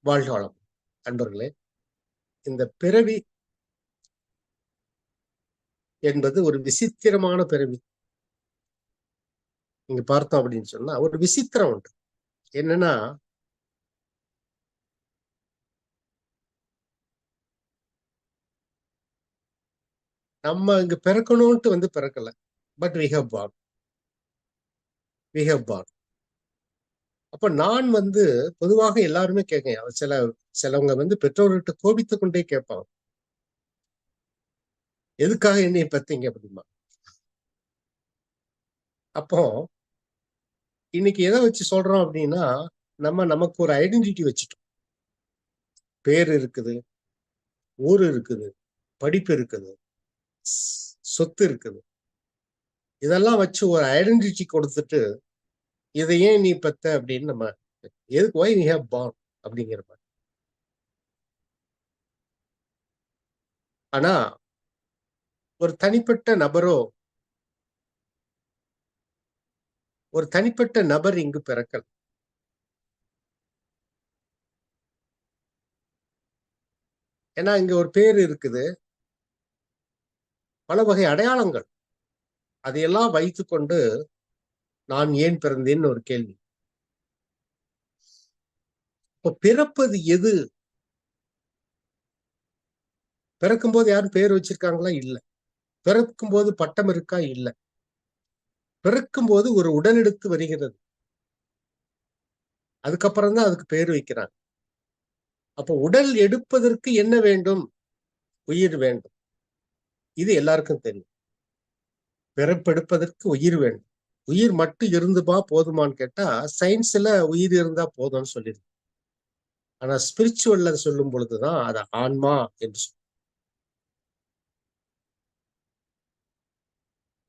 வாழ்க வளம். அன்பர்களே, இந்த பிறவி என்பது ஒரு விசித்திரமான பிறவி. இங்க பார்த்தோம் அப்படின்னு சொன்னா ஒரு விசித்திரம் உண்டு. என்னன்னா, நம்ம இங்க பிறக்கணும்ட்டு பிறக்கல. But we have born. We have born. அப்ப நான் பொதுவாக எல்லாருமே கேட்க சிலவங்க பெற்றோர்கிட்ட கோபித்துக் கொண்டே கேட்பாங்க, எதுக்காக என்னை பெத்தீங்க அப்படிமா. அப்போ இன்னைக்கு எதை வச்சு சொல்றோம் அப்படின்னா, நமக்கு ஒரு ஐடென்டிட்டி வச்சுட்டோம். பேர் இருக்குது, ஊர் இருக்குது, படிப்பு இருக்குது, சொத்து இருக்குது. இதெல்லாம் வச்சு ஒரு ஐடென்டிட்டி கொடுத்துட்டு, இதை ஏன் நீ பெத்த அப்படின்னு நம்ம எதுக்கு ஒய் வி ஹேவ் பார்ன் அப்படிங்கிற மாதிரி. ஆனா ஒரு தனிப்பட்ட நபர் இங்கு பிறக்கல. ஏன்னா இங்க ஒரு பேர் இருக்குது, பல வகை அடையாளங்கள். அதையெல்லாம் வைத்துக்கொண்டு நான் ஏன் பிறந்தேன்னு ஒரு கேள்வி. இப்ப பிறப்பது எது? பிறக்கும்போது யாரும் பேர் வச்சிருக்காங்களா? இல்ல. பிறக்கும்போது பட்டம் இருக்கா? இல்ல. பிறக்கும்போது ஒரு உடல் எடுத்து வருகிறது, அதுக்கப்புறம் தான் அதுக்கு பேர் வைக்கிறாங்க. அப்ப உடல் எடுப்பதற்கு என்ன வேண்டும்? உயிர் வேண்டும். இது எல்லாருக்கும் தெரியும். பிறப்பெடுப்பதற்கு உயிர் வேண்டும். உயிர் மட்டும் இருந்துப்பா போதுமான்னு கேட்டா, சயின்ஸ்ல உயிர் இருந்தா போதும்னு சொல்லிருக்கு. ஆனா ஸ்பிரிச்சுவல்ல சொல்லும் பொழுதுதான் அது ஆன்மா என்று சொல்லும்.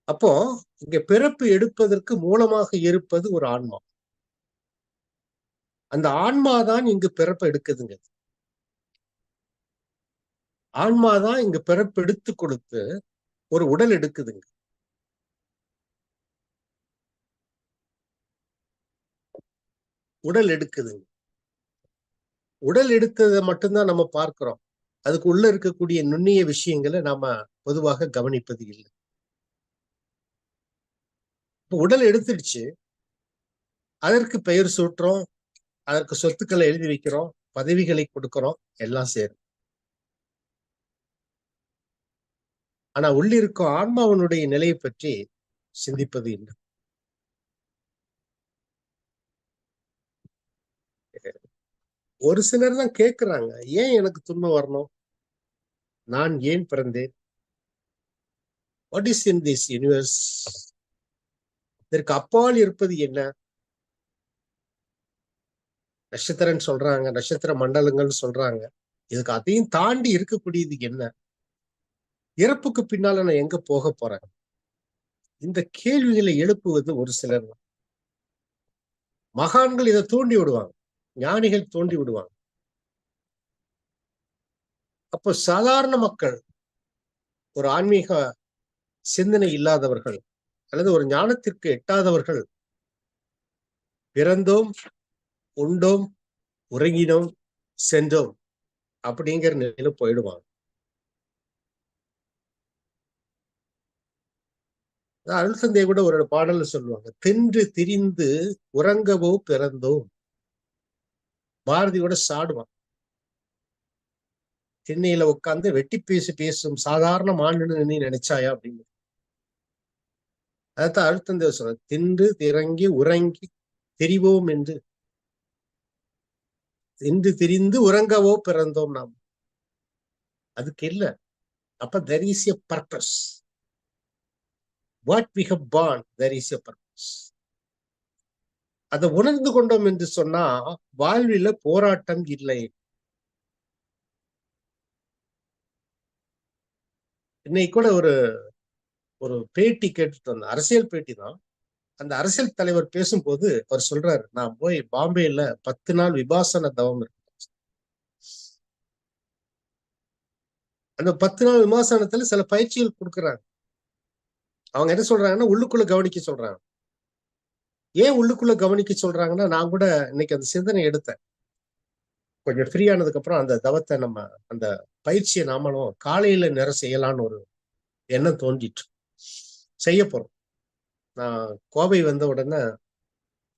அப்போ இங்க பிறப்பு எடுப்பதற்கு மூலமாக இருப்பது ஒரு ஆன்மா. அந்த ஆன்மாதான் இங்கு பிறப்பு எடுக்குதுங்க. ஆன்மாதான் இங்கு பிறப்பு எடுத்து கொடுத்து ஒரு உடல் எடுக்குதுங்க. உடல் எடுக்குதுங்க. உடல் எடுத்ததை மட்டும்தான் நம்ம பார்க்கிறோம். அதுக்கு உள்ள இருக்கக்கூடிய நுண்ணிய விஷயங்களை நாம பொதுவாக கவனிப்பது இல்லை. இப்ப உடல் எடுத்துடுச்சு, அதற்கு பெயர் சூட்டுறோம், அதற்கு சொத்துக்களை எழுதி வைக்கிறோம், பதவிகளை கொடுக்கிறோம், எல்லாம் சேரும். ஆனா உள்ளிருக்கும் ஆன்மாவனுடைய நிலையை பற்றி சிந்திப்பது இல்லை. ஒரு சிலர் தான் கேட்கிறாங்க, ஏன் எனக்கு துன்பம் வரணும்? நான் ஏன் பிறந்தேன்? What is in this universe? இதற்கு அப்பால் இருப்பது என்ன? நட்சத்திரம்னு சொல்றாங்க, நட்சத்திர மண்டலங்கள்னு சொல்றாங்க. இதுக்கு அதையும் தாண்டி இருக்கக்கூடியது என்ன? இறப்புக்கு பின்னால நான் எங்க போக போறேன்? இந்த கேள்விகளை எழுப்புவது ஒரு சிலர் தான். மகான்கள் இதை தூண்டி விடுவாங்க, ஞானிகள் தூண்டி விடுவாங்க. அப்போ சாதாரண மக்கள், ஒரு ஆன்மீக சிந்தனை இல்லாதவர்கள் அல்லது ஒரு ஞானத்திற்கு எட்டாதவர்கள், பிறந்தோம், உண்டோம், உறங்கினோம், சென்றோம் அப்படிங்கிற நிலையில போயிடுவாங்க. அருள் தந்தை கூட ஒரு பாடல்ல சொல்லுவாங்க, தின்று திரிந்து உறங்கவோ பிறந்தோம். பாரதியோட சாடுவான், திண்ணையில உட்கார்ந்து வெட்டி பேசும் சாதாரண மாநில நீ நினைச்சாயா அப்படின்னு. அதான் அருள் தந்தை சொல்ற, தின்று திறங்கி உறங்கி திரிவோம் என்று. தின்று திரிந்து உறங்கவோ பிறந்தோம் நாம். அதுக்கு இல்ல. அப்ப there is a purpose. What we have born, there is a purpose. அதை உணர்ந்து கொண்டோம் என்று சொன்னா வாழ்வில போராட்டம் இல்லை. இன்னைக்கு கூட ஒரு ஒரு பேட்டி கேட்டுட்டு வந்தேன், அரசியல் பேட்டி தான். அந்த அரசியல் தலைவர் பேசும்போது அவர் சொல்றாரு, நான் போய் பாம்பேல 10 நாள் விபாசன தவம் இருக்கு. அந்த 10 நாள் விமர்சனத்துல சில பயிற்சிகள் கொடுக்குறாங்க. அவங்க என்ன சொல்றாங்கன்னா, உள்ளுக்குள்ள கவனிக்க சொல்றாங்க. ஏன் உள்ளுக்குள்ள கவனிக்க சொல்றாங்கன்னா, நான் கூட இன்னைக்கு அந்த சிந்தனை எடுத்தேன். கொஞ்சம் ஃப்ரீ ஆனதுக்கு அப்புறம் அந்த தவத்தை நம்ம அந்த பயிற்சியை நாமளும் காலையில நேரம் செய்யலான்னு ஒரு எண்ணம் தோன்றிட்டு செய்ய போறோம். நான் கோவை வந்த உடனே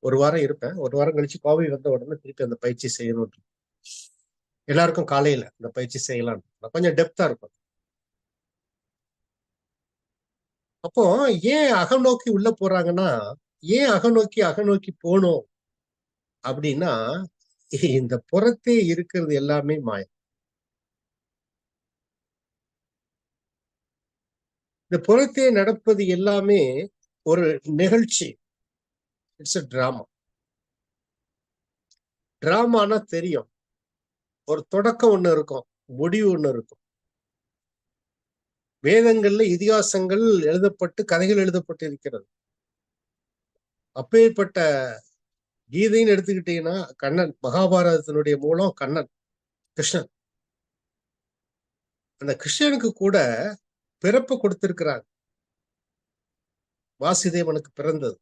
ஒரு வாரம் இருப்பேன். ஒரு வாரம் கழிச்சு கோவை வந்த உடனே திருப்பி அந்த பயிற்சி செய்யணும். எல்லாருக்கும் காலையில இந்த பயிற்சி செய்யலாம். கொஞ்சம் டெப்தா இருக்கும். அப்போ ஏன் அகநோக்கி உள்ள போறாங்கன்னா, ஏன் அகநோக்கி போகணும் அப்படின்னா, இந்த புறத்தே இருக்கிறது எல்லாமே மாயம். இந்த புறத்தே நடப்பது எல்லாமே ஒரு நிகழ்ச்சி. It's a drama. டிராமானா தெரியும். ஒரு தொடக்கம் ஒண்ணு இருக்கும், முடிவு ஒண்ணு இருக்கும். வேதங்கள்ல இதிகாசங்கள் எழுதப்பட்டு கதைகள் எழுதப்பட்டு இருக்கிறது. அப்பேற்பட்ட கீதைன்னு எடுத்துக்கிட்டீங்கன்னா கண்ணன், மகாபாரதத்தினுடைய மூலம் கண்ணன், கிருஷ்ணன். அந்த கிருஷ்ணனுக்கு கூட பிறப்பு கொடுத்திருக்கிறாங்க. வாசுதேவனுக்கு பிறந்தது.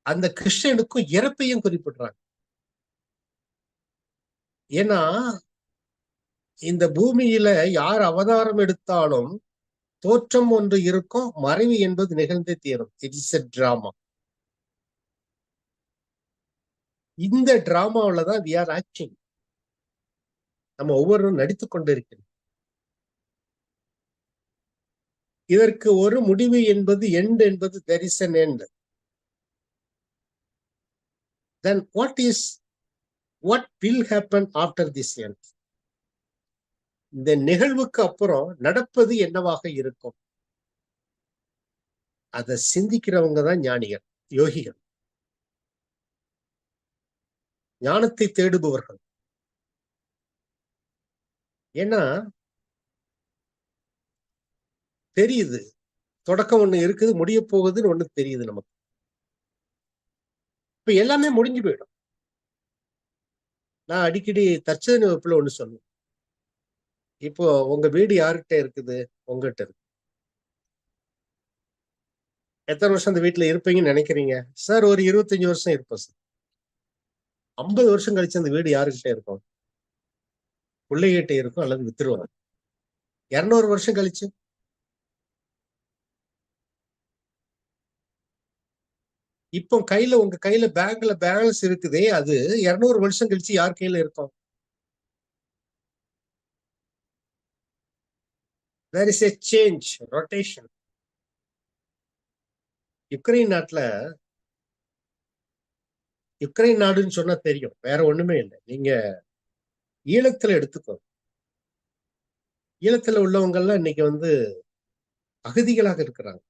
அந்த கிருஷ்ணனுக்கும் இறப்பையும் குறிப்பிடுறாங்க. ஏன்னா இந்த பூமியில யார் அவதாரம் எடுத்தாலும் தோற்றம் ஒன்று இருக்கும், மறைவு என்பது நிகழ்ந்தே தீரும். It's a drama. இந்த டிராமாவில தான் வி ஆர் ஆக்டிங். நம்ம ஒவ்வொருவரும் நடித்துக் கொண்டிருக்கிறோம். இதற்கு ஒரு முடிவு என்பது எண்ட் என்பது there is an end. Then what will happen after this end? இந்த நிகழ்வுக்கு அப்புறம் நடப்பது என்னவாக இருக்கும்? அதை சிந்திக்கிறவங்க தான் ஞானிகள், யோகிகள், ஞானத்தை தேடுபவர்கள். ஏன்னா தெரியுது, தொடக்கம் ஒண்ணு இருக்குது, முடிய போகுதுன்னு ஒண்ணு தெரியுது நமக்கு. இப்ப எல்லாமே முடிஞ்சு போயிடும். நான் அடிக்கடி தற்செயல் வகுப்புல ஒண்ணு சொல்லுவேன். இப்போ உங்க வீடு யாருகிட்ட இருக்குது? உங்ககிட்ட இருக்கு. எத்தனை வருஷம் அந்த வீட்டுல இருப்பீங்கன்னு நினைக்கிறீங்க? சார் ஒரு 25 வருஷம் இருப்போம் சார். 50 வருஷம் கழிச்சு அந்த வீடு யாருகிட்ட இருக்கும்? பிள்ளைகிட்ட இருக்கும் அல்லது வித்துருவாங்க. 200 வருஷம் கழிச்சு இப்போ உங்க கையில பேங்க்ல பேலன்ஸ் இருக்குதே, அது 200 வருஷம் கழிச்சு யார் கையில இருக்கும்? There is a change, rotation. Ukraine நாடுன்னு சொன்னா தெரியும், வேற ஒண்ணுமே இல்லை. நீங்க ஈழத்துல எடுத்துக்கோ. ஈழத்துல உள்ளவங்க எல்லாம் இன்னைக்கு அகதிகளாக இருக்கிறாங்க.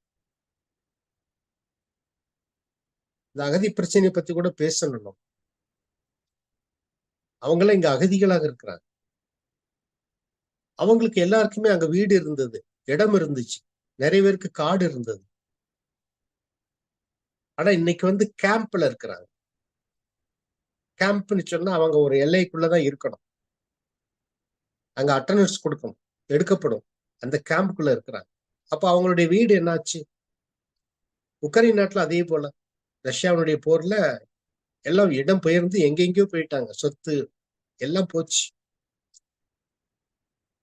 இந்த அகதி பிரச்சனையை பத்தி கூட பேசணும். அவங்க எல்லாம் இங்க அகதிகளாக இருக்கிறாங்க. அவங்களுக்கு எல்லாருக்குமே அங்க வீடு இருந்தது, இடம் இருந்துச்சு, நிறைய பேருக்கு காடு இருந்தது. ஆனா இன்னைக்கு கேம்ப்ல இருக்கிறாங்க. கேம்ப்னு சொன்னா அவங்க ஒரு எல்லைக்குள்ளதான் இருக்கணும். அங்க அட்டண்டன்ஸ் கொடுக்கணும், எடுக்கப்படும். அந்த கேம்புக்குள்ள இருக்கிறாங்க. அப்ப அவங்களுடைய வீடு என்னாச்சு? உக்ரைன் நாட்டுல அதே போல ரஷ்யாவுடைய போர்ல எல்லாம் இடம் பெயர்ந்து எங்கெங்கயோ போயிட்டாங்க. சொத்து எல்லாம் போச்சு,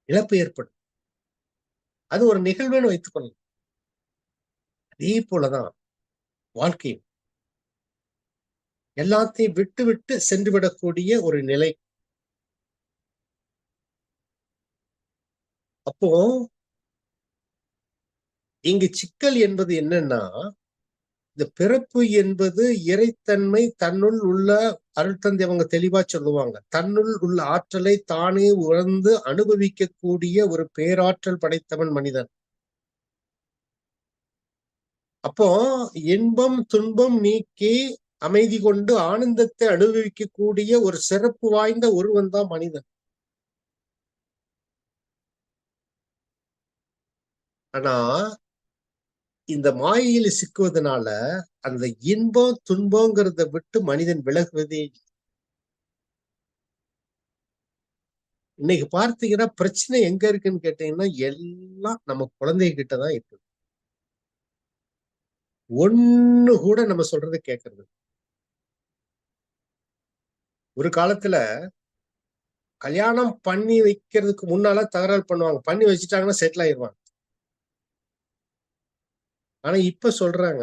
இழப்பு ஏற்படும். அது ஒரு நிகழ்வுன்னு வைத்துக்கொள்ளலாம். அதே போலதான் வாழ்க்கையும் எல்லாத்தையும் விட்டு விட்டு சென்று விடக்கூடிய ஒரு நிலை. அப்போ இங்கு சிக்கல் என்பது என்னன்னா, இந்த பிறப்பு என்பது இறைத்தன்மை தன்னுள் உள்ள அருட்தந்தை அவங்க தெளிவா சொல்லுவாங்க. தன்னுள் உள்ள ஆற்றலை தானே உணர்ந்து அனுபவிக்கக்கூடிய ஒரு பேராற்றல் படைத்தவன் மனிதன். அப்போ இன்பம் துன்பம் நீக்கி அமைதி கொண்டு ஆனந்தத்தை அனுபவிக்கக்கூடிய ஒரு சிறப்பு வாய்ந்த ஒருவன் தான் மனிதன். ஆனா இந்த மாயையில சிக்குவதனால அந்த இன்பம் துன்பங்கிறத விட்டு மனிதன் விலகுவதே. இன்னைக்கு பார்த்தீங்கன்னா பிரச்சனை எங்க இருக்குன்னு கேட்டீங்கன்னா, எல்லாம் நம்ம குழந்தைகிட்டதான் இருக்கு. ஒண்ணு கூட நம்ம சொல்றதை கேட்கறது. ஒரு காலத்துல கல்யாணம் பண்ணி வைக்கிறதுக்கு முன்னால தகராறு பண்ணுவாங்க, பண்ணி வச்சுட்டாங்கன்னா செட்டில் ஆயிடுவாங்க. ஆனா இப்ப சொல்றாங்க,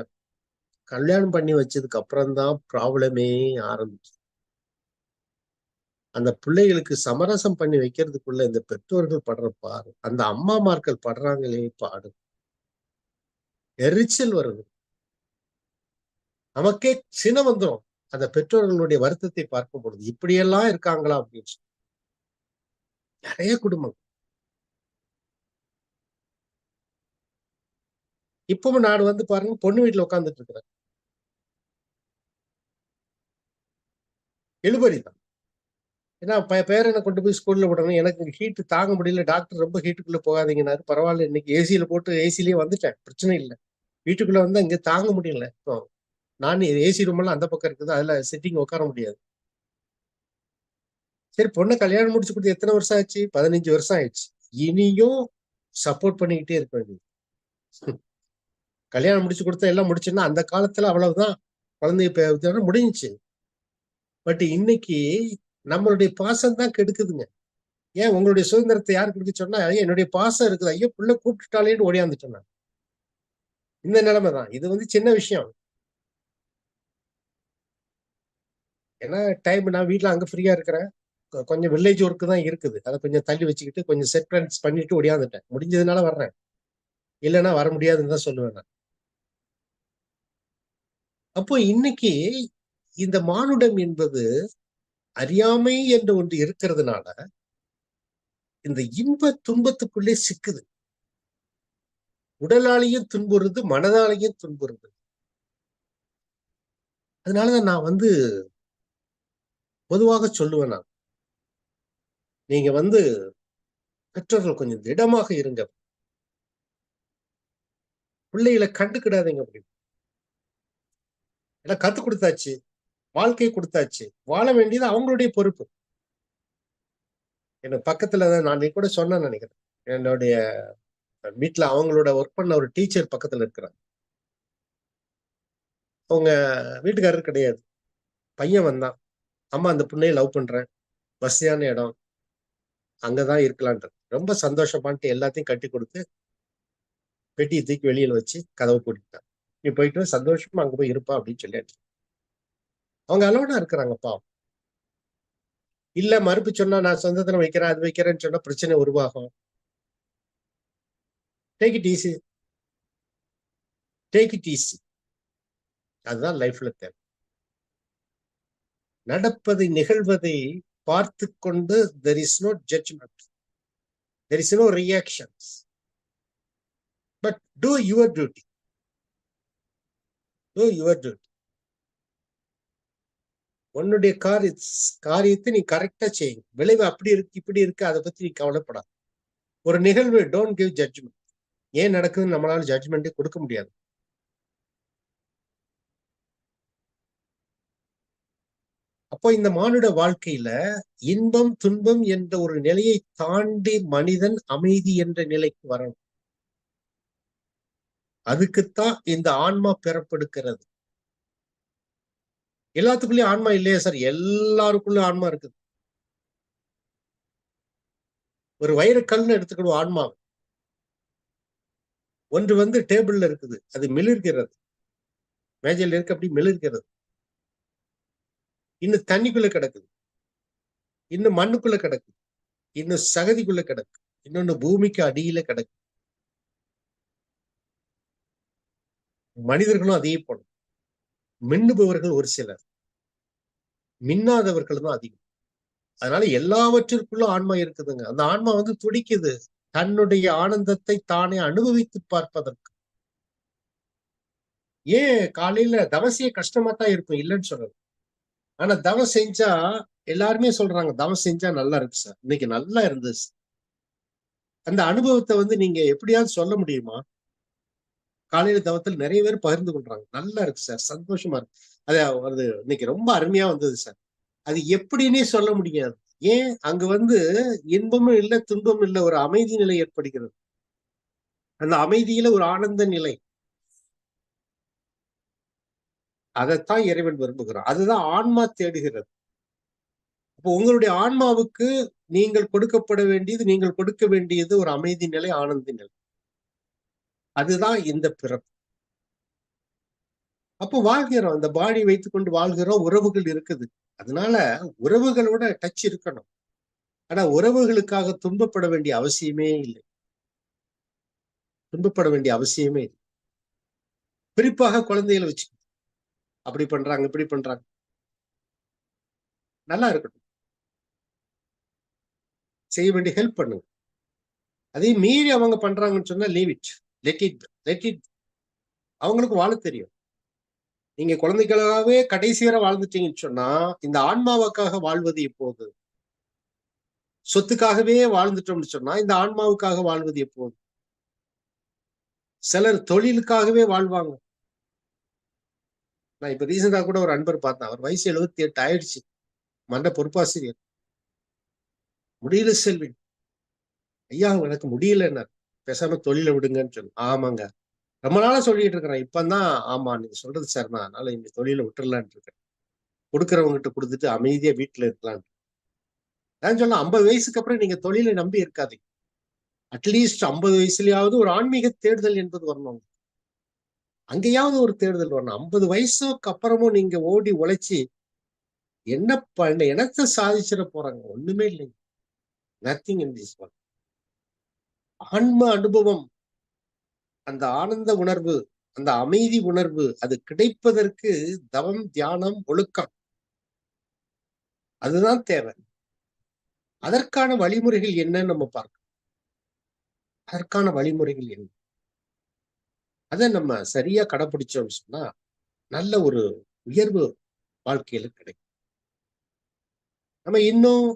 கல்யாணம் பண்ணி வச்சதுக்கு அப்புறம் தான் ப்ராப்ளமே ஆரம்பிச்சு. அந்த பிள்ளைகளுக்கு சமரசம் பண்ணி வைக்கிறதுக்குள்ள இந்த பெற்றோர்கள் படுற பாடு, அந்த அம்மாமார்கள் படுறாங்களே பாடு, எரிச்சல் வருது. நமக்கே சினம் வந்துடும் அந்த பெற்றோர்களுடைய வருத்தத்தை பார்க்கும் பொழுது. இப்படியெல்லாம் இருக்காங்களா அப்படின்னு சொல்லி. நிறைய குடும்பம். இப்பவும் நான் வந்து பாருங்க, பொண்ணு வீட்டுல உட்கார்ந்துட்டு இருக்கிறேன். இழுபறி தான். ஏன்னா பேரனை கொண்டு போய் ஸ்கூல்ல விடணும். எனக்கு ஹீட் தாங்க முடியல. டாக்டர் ரொம்ப ஹீட்டுக்குள்ள போகாதீங்கன்னாரு. பரவாயில்ல, இன்னைக்கு ஏசியில போட்டு ஏசிலேயே வந்துட்டேன். பிரச்சனை இல்லை. வீட்டுக்குள்ள வந்து இங்க தாங்க முடியல. இப்போ நான் ஏசி ரூம் எல்லாம் அந்த பக்கம் இருக்குது. அதுல சிட்டிங் உட்கார முடியாது. சரி, பொண்ணை கல்யாணம் முடிச்சு கொடுத்து எத்தனை வருஷம் ஆச்சு? 15 வருஷம் ஆயிடுச்சு. இனியும் சப்போர்ட் பண்ணிக்கிட்டே இருக்க வேண்டியது. கல்யாணம் முடிச்சு கொடுத்தா எல்லாம் முடிச்சுன்னா அந்த காலத்துல அவ்வளவுதான். குழந்தை முடிஞ்சுச்சு. பட் இன்னைக்கு நம்மளுடைய பாசம் தான் கெடுக்குதுங்க. ஏன் உங்களுடைய சுதந்திரத்தை யார் கொடுக்க சொன்னா, என்னுடைய பாசம் இருக்குது, ஐயோ புள்ள கூப்பிட்டுட்டாலேன்னு ஓடியாந்துட்டேன் நான். இந்த நிலைமை தான். இது வந்து சின்ன விஷயம். ஏன்னா டைம் நான் வீட்டுல அங்க ஃப்ரீயா இருக்கிறேன். கொஞ்சம் வில்லேஜ் ஒர்க் தான் இருக்குது. அதை கொஞ்சம் தள்ளி வச்சுக்கிட்டு கொஞ்சம் செட் பண்ணிட்டு ஓடியாந்துட்டேன். முடிஞ்சதுனால வர்றேன். இல்லைன்னா வர முடியாதுன்னு தான் சொல்லுவேன் நான். அப்போ இன்னைக்கு இந்த மானுடம் என்பது அறியாமை என்று ஒன்று இருக்கிறதுனால இந்த இன்ப துன்பத்துக்குள்ளே சிக்குது. உடலாலையும் துன்புறுது, மனதாலையும் துன்புறுது. அதனாலதான் நான் வந்து பொதுவாக சொல்லுவேன் நான், நீங்க வந்து பெற்றோர்கள் கொஞ்சம் திடமாக இருங்க, பிள்ளைகளை கண்டுக்கிடாதீங்க அப்படின்னு. ஏன்னா கத்து கொடுத்தாச்சு, வாழ்க்கையை கொடுத்தாச்சு, வாழ வேண்டியது அவங்களுடைய பொறுப்பு. எனக்கு பக்கத்துலதான் நான் கூட சொன்னேன்னு நினைக்கிறேன். என்னுடைய வீட்டுல அவங்களோட ஒர்க் பண்ண ஒரு டீச்சர் பக்கத்துல இருக்கிறாங்க. அவங்க வீட்டுக்காரர் கிடையாது. பையன் வந்தான், அம்மா அந்த பொண்ணையை லவ் பண்றேன், வசதியான இடம், அங்கதான் இருக்கலான்ட்டு. ரொம்ப சந்தோஷமான்ட்டு எல்லாத்தையும் கட்டி கொடுத்து பெட்டியை தூக்கி வெளியில வச்சு கதவை பூட்டிட்டான். நீ போயிட்டு சந்தோஷமா அங்க போய் இருப்பா அப்படின்னு சொல்லியாச்சு. அவங்க அலோனா இருக்கிறாங்கப்பா. இல்ல மறுப்பு சொன்னா, நான் சொந்தத்துல வைக்கிறேன் அது வைக்கிறேன்னு சொன்னா பிரச்சனை உருவாகும். Take it easy, take it easy. அதுதான் லைஃப்ல தேவை. நடப்பதை நிகழ்வதை பார்த்து கொண்டு there is no judgment, there is no reactions, but do your duty, do your duty. உன்னுடைய காரியத்தை நீ கரெக்டா செய்யுங்க. விளைவு அப்படி இருக்கு இப்படி இருக்கு அதை பத்தி நீ கவலைப்படாது. ஒரு நிகழ்வு டோன்ட் கிவ் ஜட்ஜ்மெண்ட். ஏன் நடக்குதுன்னு நம்மளால ஜட்ஜ்மெண்டே கொடுக்க முடியாது. அப்போ இந்த மானுட வாழ்க்கையில இன்பம் துன்பம் என்ற ஒரு நிலையை தாண்டி மனிதன் அமைதி என்ற நிலைக்கு வரணும். அதுக்குத்தான் இந்த ஆன்மா பிறப்பெடுக்கிறது. எல்லாத்துக்குள்ளயும் ஆன்மா இல்லையா சார்? எல்லாருக்குள்ள ஆன்மா இருக்குது. ஒரு வைரக்கல்னு எடுத்துக்கணும் ஆன்மா. ஒன்று வந்து டேபிள்ல இருக்குது, அது மிளிர்கிறது, மேஜையில் இருக்கு, அப்படி மிளிர்கிறது. இன்னும் தண்ணிக்குள்ள கிடக்குது, இன்னும் மண்ணுக்குள்ள கிடக்குது, இன்னும் சகதிக்குள்ள கிடக்கு, இன்னொன்னு பூமிக்கு அடியில கிடக்கு. மனிதர்களும் அதே போல. மின்னுபவர்கள் ஒரு சிலர், மின்னாதவர்கள் தான் அதிகம். அதனால எல்லாவற்றிற்குள்ள ஆன்மா இருக்குதுங்க. அந்த ஆன்மா வந்து துடிக்குது தன்னுடைய ஆனந்தத்தை தானே அனுபவித்து பார்ப்பதற்கு. ஏன் காலையில தவசையே கஷ்டமா தான் இருக்கும், இல்லைன்னு சொல்றது. ஆனா தவம் செஞ்சா எல்லாருமே சொல்றாங்க, தவம் செஞ்சா நல்லா இருக்கு சார், இன்னைக்கு நல்லா இருந்துச்சு. அந்த அனுபவத்தை வந்து நீங்க எப்படியாவது சொல்ல முடியுமா? காலையில தவத்தில் நிறைய பேர் பகிர்ந்து கொள்றாங்க, நல்லா இருக்கு சார், சந்தோஷமா இருக்கு. அது இன்னைக்கு ரொம்ப அருமையா வந்தது சார். அது எப்படின்னே சொல்ல முடியாது. ஏன் அங்க வந்து இன்பமும் இல்லை துன்பமும் இல்லை, ஒரு அமைதி நிலை ஏற்படுகிறது. அந்த அமைதியில ஒரு ஆனந்த நிலை. அதைத்தான் இறைவன் விரும்புகிறான். அதுதான் ஆன்மா தேடுகிறது. அப்போ உங்களுடைய ஆன்மாவுக்கு நீங்கள் கொடுக்க வேண்டியது ஒரு அமைதி நிலை, ஆனந்த நிலை. அதுதான் இந்த பிறப்பு. அப்போ வாழ்கிறோம், இந்த பாடி வைத்துக்கொண்டு வாழ்கிறோம், உறவுகள் இருக்குது. அதனால உறவுகளோட டச் இருக்கணும். ஆனா உறவுகளுக்காக துன்பப்பட வேண்டிய அவசியமே இல்லை. துன்பப்பட வேண்டிய அவசியமே இல்லை. குறிப்பாக குழந்தைகளை வச்சு அப்படி பண்றாங்க, இப்படி பண்றாங்க. நல்லா இருக்கட்டும், செய்ய வேண்டிய ஹெல்ப் பண்ணுங்க. அதையும் மீறி அவங்க பண்றாங்கன்னு சொன்னா லீவ் இட், லெட் இட். அவங்களுக்கு வாழ தெரியும். நீங்க குழந்தைகளுக்காகவே கடைசி வரை வாழ்ந்துட்டீங்கன்னு சொன்னா இந்த ஆன்மாவுக்காக வாழ்வது எப்போது? சொத்துக்காகவே வாழ்ந்துட்டோம்னு சொன்னா இந்த ஆன்மாவுக்காக வாழ்வது எப்போது? சிலர் தொழிலுக்காகவே வாழ்வாங்க. நான் இப்ப ரீசெண்டா கூட ஒரு அன்பர் பார்த்தேன். அவர் வயசு 78 ஆயிடுச்சு. மண்ட பொறுப்பாசிரியர். முடியல செல்வி. ஐயா எனக்கு முடியல, பேசாம தொழில விடுங்கன்னு சொன்ன. ஆமாங்க, ரொம்ப நாளா சொல்லிட்டு இருக்கிறேன். இப்பதான் ஆமா நீங்க சொல்றது சரிதான், அதனால இந்த தொழில விட்டுறலான்னு இருக்கேன். கொடுக்கறவங்க கிட்ட கொடுத்துட்டு அமைதியா வீட்டுல இருக்கலாம். நான் சொன்ன 50 வயசுக்கு அப்புறம் நீங்க தொழிலை நம்பி இருக்காதீங்க. அட்லீஸ்ட் 50 வயசுலயாவது ஒரு ஆன்மீக தேடுதல் என்பது வரணும். அங்கேயாவது ஒரு தேடுதல் வரணும். 50 வயசுக்கு அப்புறமும் நீங்க ஓடி உழைச்சி என்ன பண்ண என்னத்தை சாதிச்சிட போறாங்க? ஒண்ணுமே இல்லைங்க. Nothing in this one. ஆன்ம அனுபவம், அந்த ஆனந்த உணர்வு, அந்த அமைதி உணர்வு, அது கிடைப்பதற்கு தவம், தியானம், ஒழுக்கம் அதுதான் தேவை. அதற்கான வழிமுறைகள் என்னன்னு நம்ம பார்க்கணும். அதற்கான வழிமுறைகள் என்ன? அதை நம்ம சரியா கடைபிடிச்சோம்னு சொன்னா நல்ல ஒரு உயர்வு வாழ்க்கையில கிடைக்கும். நம்ம இன்னும்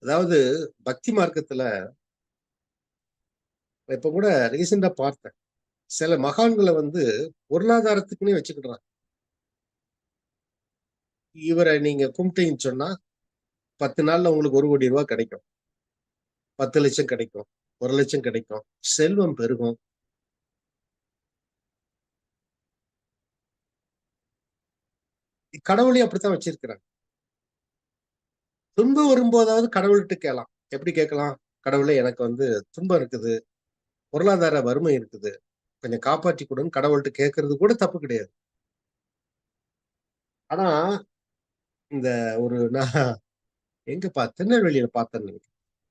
அதாவது பக்தி மார்க்கத்துல இப்ப கூட ரீசெண்டா பார்த்தேன். சில மகான்களை பொருளாதாரத்துக்குன்னே வச்சுக்கிடுறாங்க. இவரை நீங்க கும்பிட்டீங்கன்னு சொன்னா 10 நாள்ல உங்களுக்கு 1 கோடி ரூபாய் கிடைக்கும், 10 லட்சம் கிடைக்கும், 1 லட்சம் கிடைக்கும், செல்வம் பெருகும். கடவுளையும் அப்படித்தான் வச்சிருக்கிறாங்க. துன்பம் வரும்போதாவது கடவுள்கிட்ட கேட்கலாம். எப்படி கேட்கலாம்? கடவுளே எனக்கு துன்பம் இருக்குது, பொருளாதார வறுமை இருக்குது, கொஞ்சம் காப்பாற்றி கொடுன்னு கடவுள்கிட்ட கேட்கறது கூட தப்பு கிடையாது. ஆனா இந்த நான் திருநெல்வேலியில பார்த்தேன்.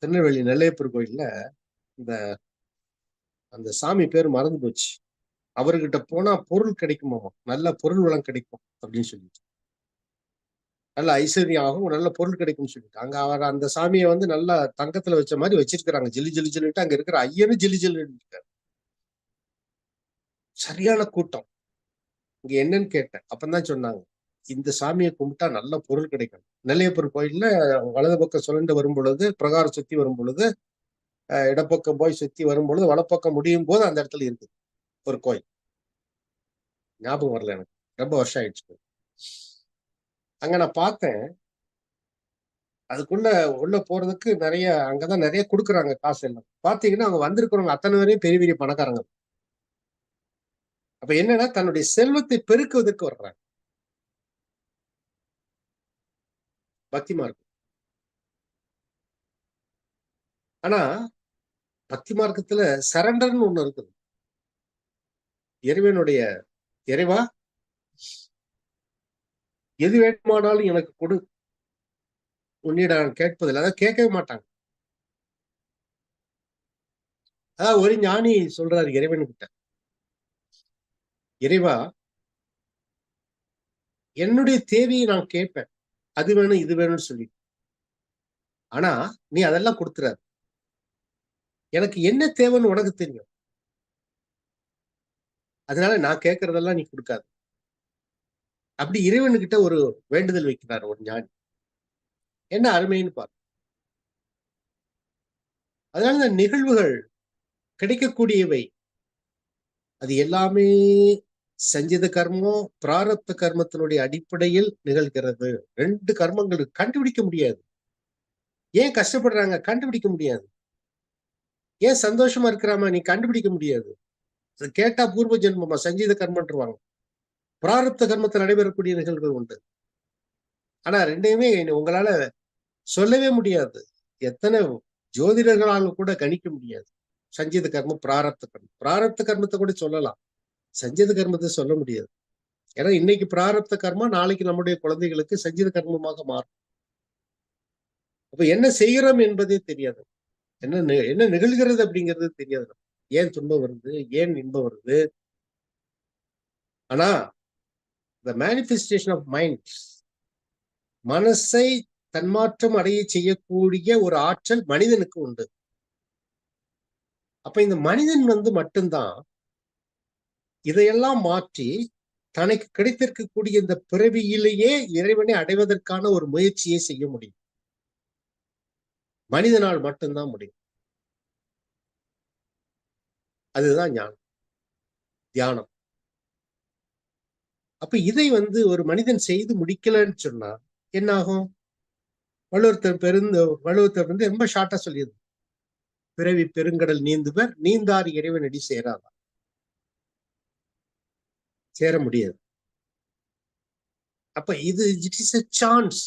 திருநெல்வேலி நெல்லையப்பர் கோயில்ல இந்த அந்த சாமி பேர் மறந்து போச்சு. அவர்கிட்ட போனா பொருள் கிடைக்குமாமா, நல்ல பொருள் வளம் கிடைக்கும் அப்படின்னு சொல்லிட்டு, நல்ல ஐஸ்வர்யம் ஆகும், நல்ல பொருள் கிடைக்கும்னு சொல்லிட்டு அங்க அவர் அந்த சாமியை நல்லா தங்கத்துல வச்ச மாதிரி வச்சிருக்கிறாங்க. ஜில்லி ஜில்லி ஜில்லிட்டு அங்க இருக்கிற ஐயனும் ஜில்லி ஜில்லி இருக்காரு. சரியான கூட்டம். இங்க என்னன்னு கேட்டேன். அப்பதான் சொன்னாங்க, இந்த சாமியை கும்பிட்டா நல்ல பொருள் கிடைக்கும். நெல்லையப்பர் கோயில்ல வலது பக்கம் சுழண்டு வரும் பொழுது, பிரகாரம் சுத்தி வரும் பொழுது, இடப்பக்கம் போய் சுத்தி வரும் பொழுது, வலப்பக்கம் முடியும் போது அந்த இடத்துல இருக்குது ஒரு கோயில். ஞாபகம் வரல எனக்கு, ரொம்ப வருஷம் ஆயிடுச்சு. அங்க நான் பார்த்தேன். அதுக்குள்ள உள்ள போறதுக்கு அங்கதான் நிறைய கொடுக்குறாங்க காசு எல்லாம். பாத்தீங்கன்னா அவங்க வந்திருக்கிறவங்க அத்தனை பேரையும் பெரிய பெரிய பணக்காரங்க. அப்ப என்னன்னா தன்னுடைய செல்வத்தை பெருக்குவதற்கு வர்றாங்க. பக்தி மார்க்கம். ஆனா பக்தி மார்க்கத்துல சரண்டர்னு ஒண்ணு இருக்குது. இறைவனுடைய இறைவா எது வேண்டுமானாலும் எனக்கு கொடு, உன்னிடம் கேட்பதில்லை. அதான் கேட்கவே மாட்டாங்க. அதான் ஒரு ஞானி சொல்றாரு இறைவன்கிட்ட, இறைவா என்னுடைய தேவையை நான் கேட்பேன், அது வேணும் இது வேணும்னு சொல்லி. ஆனா நீ அதெல்லாம் கொடுத்துறாரு. எனக்கு என்ன தேவைன்னு உனக்கு தெரியும், அதனால நான் கேட்கறதெல்லாம் நீ கொடுக்காது. அப்படி இறைவனுக்கிட்ட ஒரு வேண்டுதல் வைக்கிறார் ஒரு ஞானி. என்ன அருமைன்னு பாரு. அதனால இந்த நிகழ்வுகள் கிடைக்கக்கூடியவை அது எல்லாமே சஞ்சித கர்மம், பிராரப்த கர்மத்தினுடைய அடிப்படையில் நிகழ்கிறது. 2 கர்மங்கள் கண்டுபிடிக்க முடியாது. ஏன் கஷ்டப்படுறாங்க? கண்டுபிடிக்க முடியாது. ஏன் சந்தோஷமா இருக்கிறாமா? நீ கண்டுபிடிக்க முடியாது. அது கேட்டா பூர்வ ஜென்மமா சஞ்சீத கர்மன்றுவாங்க. பிராரப்த கர்மத்தில் நடைபெறக்கூடிய நிகழ்வுகள் உண்டு. ஆனா ரெண்டையுமே உங்களால சொல்லவே முடியாது. எத்தனை ஜோதிடர்களாலும் கூட கணிக்க முடியாது. சஞ்சீத கர்மம், பிராரப்த கர்மம். பிராரப்த கர்மத்தை கூட சொல்லலாம், சஞ்சீத கர்மத்தை சொல்ல முடியாது. ஏன்னா இன்னைக்கு பிராரப்த கர்மா நாளைக்கு நம்முடைய குழந்தைகளுக்கு சஞ்சீத கர்மமாக மாறும். அப்ப என்ன செய்கிறோம் என்பதே தெரியாது, என்ன நிகழ்கிறது அப்படிங்கிறது தெரியாது. ஏன் துன்பம் வருது, ஏன் இன்பம் வருது. ஆனா the manifestation of mind, மனசை தன்மாற்றம் அடைய செய்யக்கூடிய ஒரு ஆற்றல் மனிதனுக்கு உண்டு. அப்ப இந்த மனிதன் மட்டும்தான் இதையெல்லாம் மாற்றி தனக்கு கிடைத்திருக்கக்கூடிய இந்த பிறவியிலேயே இறைவனை அடைவதற்கான ஒரு முயற்சியை செய்ய முடியும். மனிதனால் மட்டும்தான் முடியும். அதுதான் ஞானம், தியானம். அப்ப இதை ஒரு மனிதன் செய்து முடிக்கலன்னு சொன்னா என்ன ஆகும்? வள்ளுவத்தர் ரொம்ப ஷார்ட்டா சொல்லியது, பிறவி பெருங்கடல் நீந்துவர் நீந்தார் இறைவனடி சேராதான். சேர முடியாது. அப்ப இது it is a chance,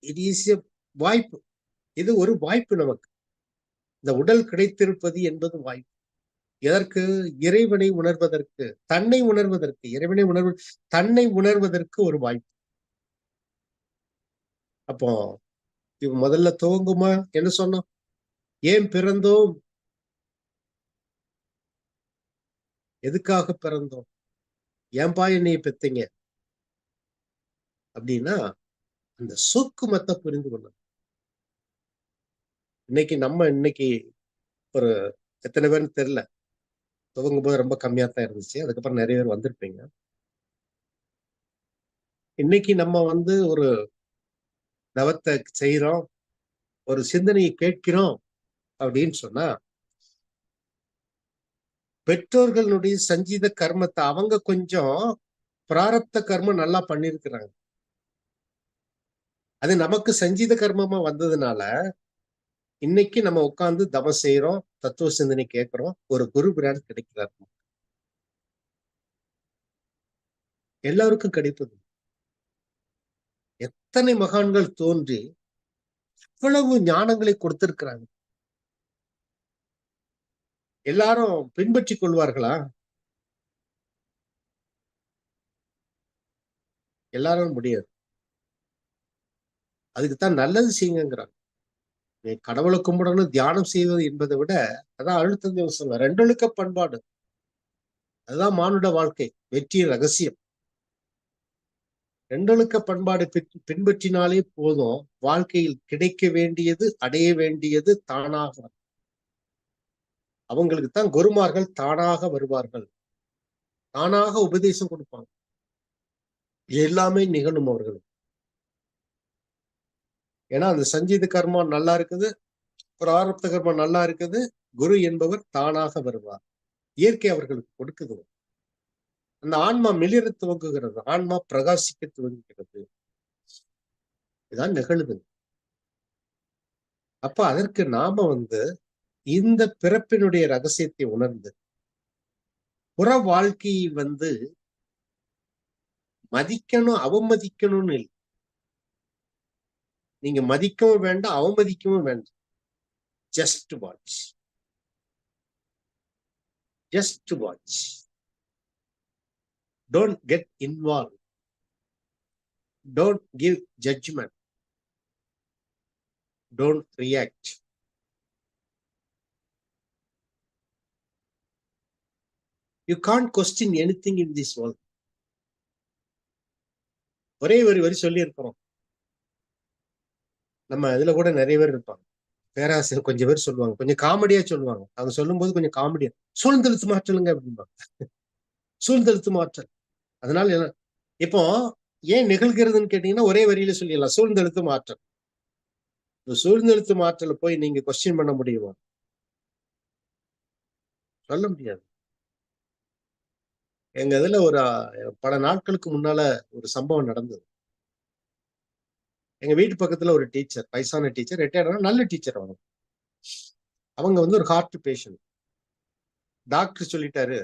it is a வாய்ப்பு. இது ஒரு வாய்ப்பு நமக்கு. இந்த உடல் கிடைத்திருப்பது என்பது வாய்ப்பு. எதற்கு? இறைவனை உணர்வதற்கு, தன்னை உணர்வதற்கு. இறைவனை தன்னை உணர்வதற்கு ஒரு வாய்ப்பு. அப்போ முதல்ல துவங்குமா என்ன சொன்னோம்? ஏன் பிறந்தோம், எதுக்காக பிறந்தோம், ஏன்பா என்னைய பெத்தீங்க அப்படின்னா அந்த சூக்குமத்தை புரிந்து கொள்ளணும். இன்னைக்கு ஒரு எத்தனை பேர்னு தெரியல, துவங்கும் போது ரொம்ப கம்மியா தான் இருந்துச்சு, அதுக்கப்புறம் நிறைய பேர் வந்திருப்பீங்க. இன்னைக்கு நம்ம ஒரு தவத்தை செய்யறோம், ஒரு சிந்தனையை கேட்கிறோம் அப்படின்னு சொன்னா பெற்றோர்களுடைய சஞ்சீத கர்மத்தை அவங்க கொஞ்சம் பிராரப்த கர்மம் நல்லா பண்ணிருக்கிறாங்க. அது நமக்கு சஞ்சீத கர்மமா வந்ததுனால இன்னைக்கு நம்ம உட்கார்ந்து தவம் செய்யறோம், தத்துவ சிந்தனை கேட்கிறோம், ஒரு குரு பிரான் கிடைக்கிறார். எல்லாருக்கும் கிடைப்பது. எத்தனை மகான்கள் தோன்றி இவ்வளவு ஞானங்களை கொடுத்திருக்கிறாங்க. எல்லாரும் பின்பற்றி கொள்வார்களா? எல்லாரும் முடியாது. அதுக்குத்தான் நல்லது செய்யுங்கிறாங்க. கடவுளை கும்பிடணும், தியானம் செய்வது என்பதை விட அதான் அழுத்தம் சொல்லுவேன், ரெண்டொழுக்க பண்பாடு. அதுதான் மானுட வாழ்க்கை வெற்றியின் ரகசியம். ரெண்டொழுக்க பண்பாடு பின்பற்றினாலே போதும், வாழ்க்கையில் கிடைக்க வேண்டியது, அடைய வேண்டியது தானாக. அவங்களுக்கு தான் குருமார்கள் தானாக வருவார்கள், தானாக உபதேசம் கொடுப்பாங்க, எல்லாமே நிகழும் அவர்களுக்கு. ஏன்னா அந்த சஞ்சீத கர்மா நல்லா இருக்குது, பிராரப்த கர்மா நல்லா இருக்குது, குரு என்பவர் தானாக வருவார். இயற்கை அவர்களுக்கு கொடுக்குது. அந்த ஆன்மா மிளிர துவங்குகிறது, ஆன்மா பிரகாசிக்க துவங்குகிறது. இதான் நிகழுது. அப்ப அதற்கு நாம இந்த பிறப்பினுடைய ரகசியத்தை உணர்ந்து புற வாழ்க்கையை மதிக்கணும் அவமதிக்கணும்னு இல்லை. நீங்க மதிக்கவும் வேண்டாம், அவமதிக்கவும் வேண்டாம். Just watch, just watch. Don't get involved. Don't give judgment. Don't react. You can't question anything in this world. ஒரே வரி சொல்லி இருக்கிறோம். நம்ம இதுல கூட நிறைய பேர் இருப்பாங்க, பேராசிரியர் கொஞ்சம் பேர் சொல்லுவாங்க, கொஞ்சம் காமெடியா சொல்லுவாங்க. அவங்க சொல்லும் போது கொஞ்சம் காமெடியா, சூழ்ந்தெழுத்து மாற்றலுங்க அப்படின்பாங்க. சூழ்ந்தெழுத்து மாற்றல். அதனால இப்போ ஏன் நிகழ்கிறதுன்னு கேட்டீங்கன்னா ஒரே வரியில சொல்லிடலாம், சூழ்ந்தெழுத்து மாற்றல். சூழ்ந்தெழுத்து மாற்றல போய் நீங்க கொஸ்டின் பண்ண முடியுமா? சொல்ல முடியாது. எங்க இதுல ஒரு பல நாட்களுக்கு முன்னால ஒரு சம்பவம் நடந்தது. எங்க வீட்டு பக்கத்துல ஒரு டீச்சர், வயசான டீச்சர், ரிட்டையர்ட், நல்ல டீச்சர். அவங்க ஒரு ஹார்ட் பேஷண்ட். டாக்டர் சொல்லிட்டாரு,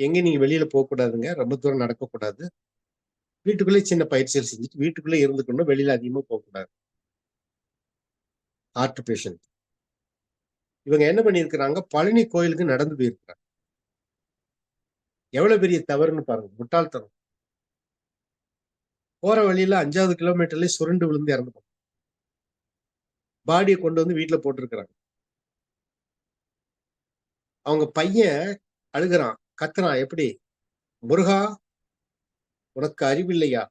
எங்க நீங்க வெளியில போக கூடாதுங்க, ரொம்ப தூரம் நடக்கக்கூடாது, வீட்டுக்குள்ளே சின்ன பயிற்சிகள் செஞ்சுட்டு வீட்டுக்குள்ளே இருந்துக்கணும், வெளியில அதிகமா போகக்கூடாது. ஹார்ட் பேஷண்ட் இவங்க என்ன பண்ணியிருக்கிறாங்க, பழனி கோயிலுக்கு நடந்து போயிருக்கிறாங்க. எவ்வளவு பெரிய தவறுன்னு பாருங்க, முட்டாள்தனம். போற வழியில 5வது கிலோமீட்டர்லயே சுருண்டு விழுந்து இறந்து போனாங்க. பாடியை கொண்டு வந்து வீட்டுல போட்டிருக்கிறாங்க. அவங்க பையன் அழுகிறான், கத்துறான், எப்படி, முருகா உனக்கு அறிவில்லையா,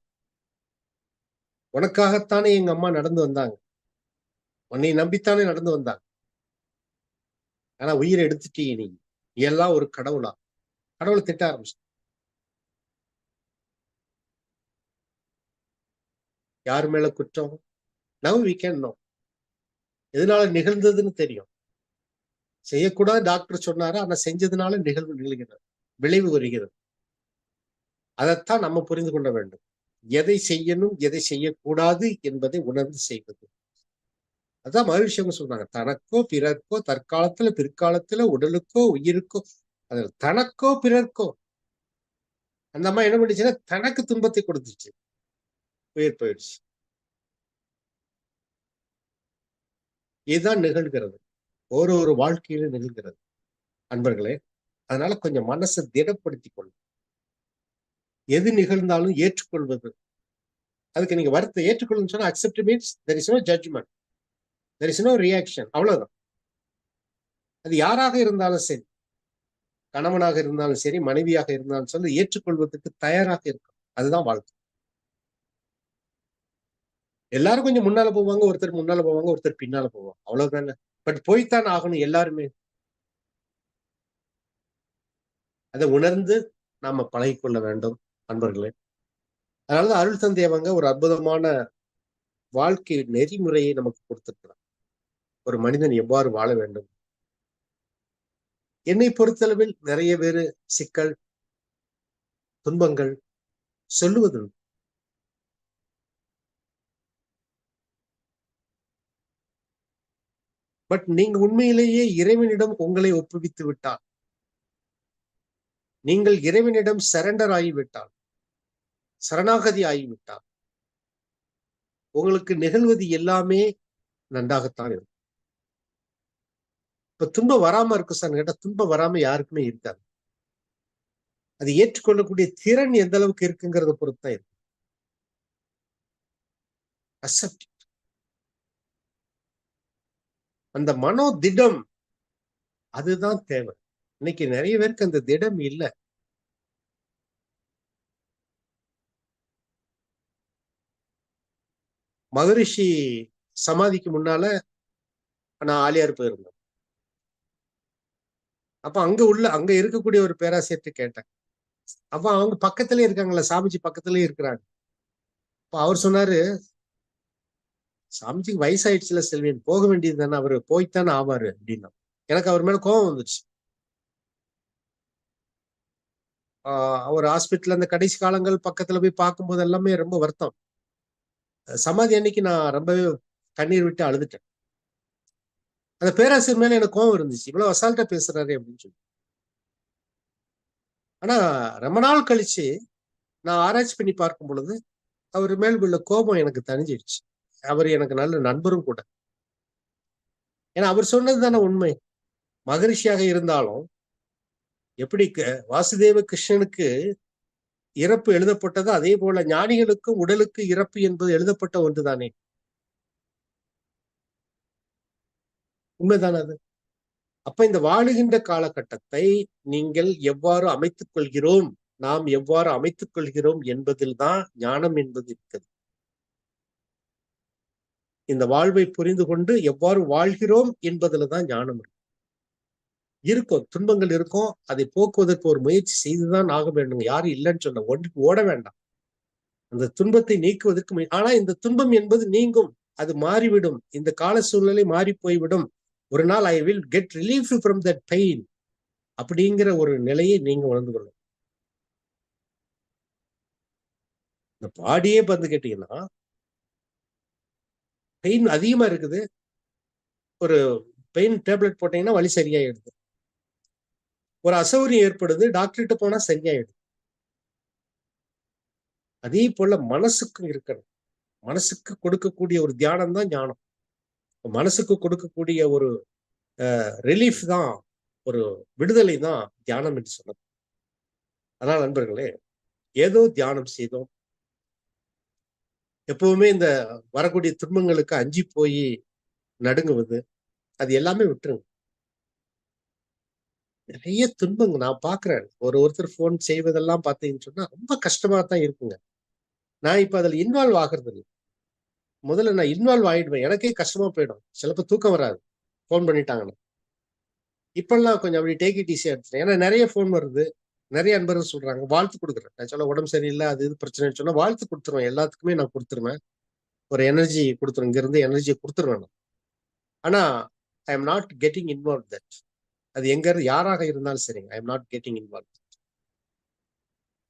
உனக்காகத்தானே எங்க அம்மா நடந்து வந்தாங்க, உன்னை நம்பித்தானே நடந்து வந்தாங்க, ஆனா உயிரை எடுத்துட்டீங்க நீ எல்லாம் ஒரு கடவுளா, கடவுளை திட்ட ஆரம்பிச்சு. யாரு மேல குற்றம்? Now we can know. எதனால நிகழ்ந்ததுன்னு தெரியும். செய்யக்கூடாது டாக்டர் சொன்னாரு, ஆனா செஞ்சதுனால நிகழ்வு நிகழ்கிறது, விளைவு வருகிறது. அதைத்தான் நம்ம புரிந்து கொள்ள வேண்டும். எதை செய்யணும், எதை செய்யக்கூடாது என்பதை உணர்ந்து செய்வது. அதான் மகிழ்ச்சியவங்க சொல்றாங்க, தனக்கோ பிறர்க்கோ தற்காலத்துல பிற்காலத்துல உடலுக்கோ உயிருக்கோ, அது தனக்கோ பிறர்க்கோ. அந்த அம்மா என்ன பண்ணிச்சுன்னா தனக்கு துன்பத்தை கொடுத்துச்சு, உயிர் போயிடுச்சு. இதுதான் நிகழ்கிறது, ஒரு வாழ்க்கையில நிகழ்கிறது அன்பர்களே. அதனால கொஞ்சம் மனசை திடப்படுத்திக் கொள்ளும். எது நிகழ்ந்தாலும் ஏற்றுக்கொள்வது. அதுக்கு நீங்க வருத்த ஏற்றுக்கொள்ளுன்னு சொன்னா accept means there is no judgement, there is no reaction, அவ்வளவுதான். அது யாராக இருந்தாலும் சரி, கணவனாக இருந்தாலும் சரி, மனைவியாக இருந்தாலும் சரி, ஏற்றுக்கொள்வதற்கு தயாராக இருக்கும். அதுதான் வாழ்க்கை. எல்லாரும் கொஞ்சம் முன்னால போவாங்க, ஒருத்தர் முன்னால போவாங்க, ஒருத்தர் பின்னால போவாங்க, அவ்வளவுதானே. பட் போய்த்தான் ஆகணும் எல்லாருமே. அதை உணர்ந்து நாம பழகிக்கொள்ள வேண்டும் அன்பர்களே. அதனாலதான் அருள் தந்தை அவங்க ஒரு அற்புதமான வாழ்க்கை நெறிமுறையை நமக்கு கொடுத்திருக்கிறார். ஒரு மனிதன் எவ்வாறு வாழ வேண்டும். என்னை பொறுத்தளவில் நிறைய பேரு சிக்கல், துன்பங்கள் சொல்லுவது. பட் நீங்க உண்மையிலேயே இறைவனிடம் உங்களை ஒப்புவித்து விட்டால், நீங்கள் இறைவனிடம் சரண்டர் ஆகிவிட்டால், சரணாகதி ஆகிவிட்டால், உங்களுக்கு நிகழ்வது எல்லாமே நன்றாகத்தான் இருக்கும். இப்ப துன்பம் வராம இருக்கு சார் கேட்டா, துன்பம் வராம யாருக்குமே இருக்காது. அது ஏற்றுக்கொள்ளக்கூடிய திறன் எந்த அளவுக்கு இருக்குங்கிறத பொறுத்துதான் இருக்கு. அக்செப்ட். அந்த மனோ திடம், அதுதான் தேவை. இன்னைக்கு நிறைய பேருக்கு அந்த திடம் இல்லை. மகரிஷி சமாதிக்கு முன்னால நான் ஆலியார் போயிருந்தேன். அப்ப அங்க இருக்கக்கூடிய ஒரு பேராசிரியர்கிட்ட கேட்டேன். அப்ப அவங்க பக்கத்திலே இருக்காங்களா, சாமிஜி பக்கத்திலே இருக்கிறாங்க. அப்ப அவர் சொன்னாரு, சாமிஜிக்கு வயசாயிடுச்சுல செல்வியன், போக வேண்டியது தானே, அவரு போய்த்தானே ஆவாரு அப்படின்னா. எனக்கு அவர் மேல கோபம் வந்துச்சு. அவர் ஹாஸ்பிட்டல் அந்த கடைசி காலங்கள் பக்கத்துல போய் பார்க்கும்போது எல்லாமே ரொம்ப வருத்தம். சமாதி அன்னைக்கு நான் ரொம்பவே கண்ணீர் விட்டு அழுதுட்டேன். அந்த பேராசிரியர் மேல எனக்கு கோபம் இருந்துச்சு, இவ்வளவு அசால்ட்டா பேசுறாரு அப்படின்னு சொல்லி. ஆனா ரொம்ப நாள் கழிச்சு நான் ஆராய்ச்சி பண்ணி பார்க்கும் பொழுது அவர் மேல் உள்ள கோபம் எனக்கு தணிஞ்சிடுச்சு. அவர் எனக்கு நல்ல நண்பரும் கூட. ஏன்னா அவர் சொன்னது தானே உண்மை. மகரிஷியாக இருந்தாலும் எப்படி வாசுதேவ கிருஷ்ணனுக்கு இறப்பு எழுதப்பட்டது, அதே போல ஞானிகளுக்கும் உடலுக்கு இறப்பு என்பது எழுதப்பட்ட ஒன்றுதானே. உண்மைதானே அது. அப்ப இந்த வாழுகின்ற காலகட்டத்தை நீங்கள் எவ்வாறு அமைத்துக் கொள்கிறோம், நாம் எவ்வாறு அமைத்துக் கொள்கிறோம் என்பதில் தான் ஞானம் என்பது இருக்கிறது. இந்த வாழ்வை புரிந்து கொண்டு எவ்வாறு வாழ்கிறோம் என்பதுல தான் ஞானம் இருக்கு. இருக்கும் துன்பங்கள் இருக்கும், அதை போக்குவதற்கு ஒரு முயற்சி செய்துதான் ஆக வேண்டும். யாரும் இல்லைன்னு சொல்ல, ஒன்றுக்கு ஓட வேண்டாம். அந்த துன்பத்தை நீக்குவதற்கு ஆனா இந்த துன்பம் என்பது நீங்கும், அது மாறிவிடும். இந்த கால சூழ்நிலை மாறி போய்விடும். ஒரு நாள் I will get relief from that pain அப்படிங்கிற ஒரு நிலையை நீங்க உணர்ந்து கொள்ளும். இந்த பாடியே வந்து கேட்டீங்கன்னா, பெயின் அதிகமா இருக்குது, ஒரு பெயின் டேப்லெட் போட்டீங்கன்னா வலி சரியாயிடுது. ஒரு அசௌகரியம் ஏற்படுது, டாக்டர்கிட்ட போனா சரியாயிடும். அதே போல மனசுக்கும் இருக்கணும். மனசுக்கு கொடுக்கக்கூடிய ஒரு தியானம் தான் ஞானம். மனசுக்கு கொடுக்கக்கூடிய ஒரு ரிலீஃப் தான், ஒரு விடுதலை தான் தியானம் என்று சொல்லணும். அதனால் நண்பர்களே, ஏதோ தியானம் செய்தோம். எப்பவுமே இந்த வரக்கூடிய துன்பங்களுக்கு அஞ்சி போய் நடுங்குவது, அது எல்லாமே விட்டுருங்க. நிறைய துன்பங்க நான் பார்க்கிறேன். ஒருத்தர் ஃபோன் செய்வதெல்லாம் பார்த்தீங்கன்னு சொன்னா, ரொம்ப கஷ்டமா தான் இருக்குங்க. நான் இப்ப அதுல இன்வால்வ் ஆகுறது இல்ல. முதல்ல நான் இன்வால்வ் ஆயிடுவேன். எனக்கே கஷ்டமா போயிடும். சிலப்போ தூக்கம் வராது. ஃபோன் பண்ணிட்டாங்கன்னா. இப்பல்லாம் கொஞ்சம் அப்படி டேக் இட் ஈஸியா எடுத்துட்டேன். ஏன்னா நெறைய ஃபோன் வருது. நெறைய அன்பர்கள் சொல்றாங்க. வாழ்த்து குடுக்குறேன். ஆக்சுவலா உடம்பு சரியில்ல, அது இது பிரச்சனைன்னு சொன்னா வாழ்த்து குடுத்துருவேன். எல்லாத்துக்குமே நான் குடுத்துருவேன். ஒரு எனர்ஜி குடுத்துருவேன். இங்கிருந்து எனர்ஜிய குடுத்துருவேன் நான். ஆனா, I am not getting involve that. அது யாராக இருந்தாலும் சரிங்க. I am not getting involve.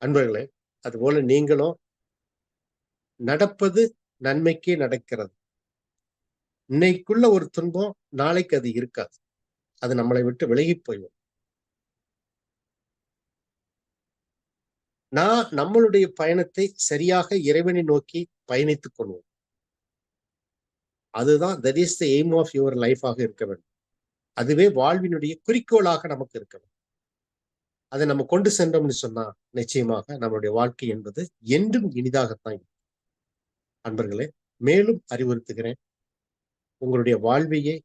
அன்பர்களே, அதுபோல நீங்களும் நடப்பது நன்மைக்கே நடக்கிறது. இன்னைக்குள்ள ஒரு துன்பம், நாளைக்கு அது இருக்காது. அது நம்மளை விட்டு விலகி போய்விடும். நம்மளுடைய பயணத்தை சரியாக இறைவனை நோக்கி பயணித்துக் கொள்வோம். அதுதான் that is the aim of your life ஆக இருக்க வேண்டும். அதுவே வாழ்வினுடைய குறிக்கோளாக நமக்கு இருக்க வேண்டும். அதை நம்ம கொண்டு சென்றோம்னு சொன்னா நிச்சயமாக நம்மளுடைய வாழ்க்கை என்பது என்றும் இனிதாகத்தான் இருக்கும். அன்பர்களே, மேலும் அறிவுறுத்துகிறேன். உங்களுடைய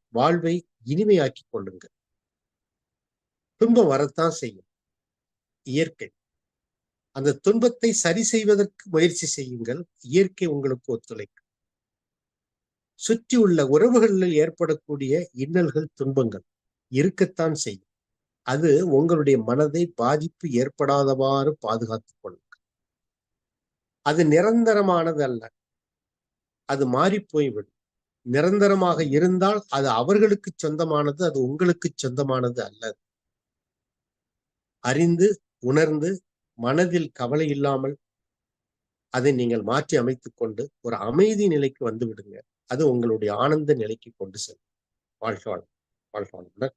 வாழ்வை இனிமையாக்கிக் கொள்ளுங்கள். துன்பம் வரத்தான் செய்யும். இயற்கை. அந்த துன்பத்தை சரி செய்வதற்கு முயற்சி செய்யுங்கள். இயற்கை உங்களுக்கு ஒத்துழைக்கும். சுற்றி உள்ள உறவுகளில் ஏற்படக்கூடிய இன்னல்கள், துன்பங்கள் இருக்கத்தான் செய்யும். அது உங்களுடைய மனதை பாதிப்பு ஏற்படாதவாறு பாதுகாத்துக் கொள்ளுங்கள். அது நிரந்தரமானது அல்ல. அது மாறி போய்விடும். நிரந்தரமாக இருந்தால் அது அவர்களுக்கு சொந்தமானது, அது உங்களுக்கு சொந்தமானது அல்ல. அறிந்து, உணர்ந்து, மனதில் கவலை இல்லாமல் அதை நீங்கள் மாற்றி அமைத்துக் கொண்டு ஒரு அமைதி நிலைக்கு வந்து விடுங்க. அது உங்களுடைய ஆனந்த நிலைக்கு கொண்டு செல்லும். வாழ்க வளமுடன். வாழ்க வளமுடன்.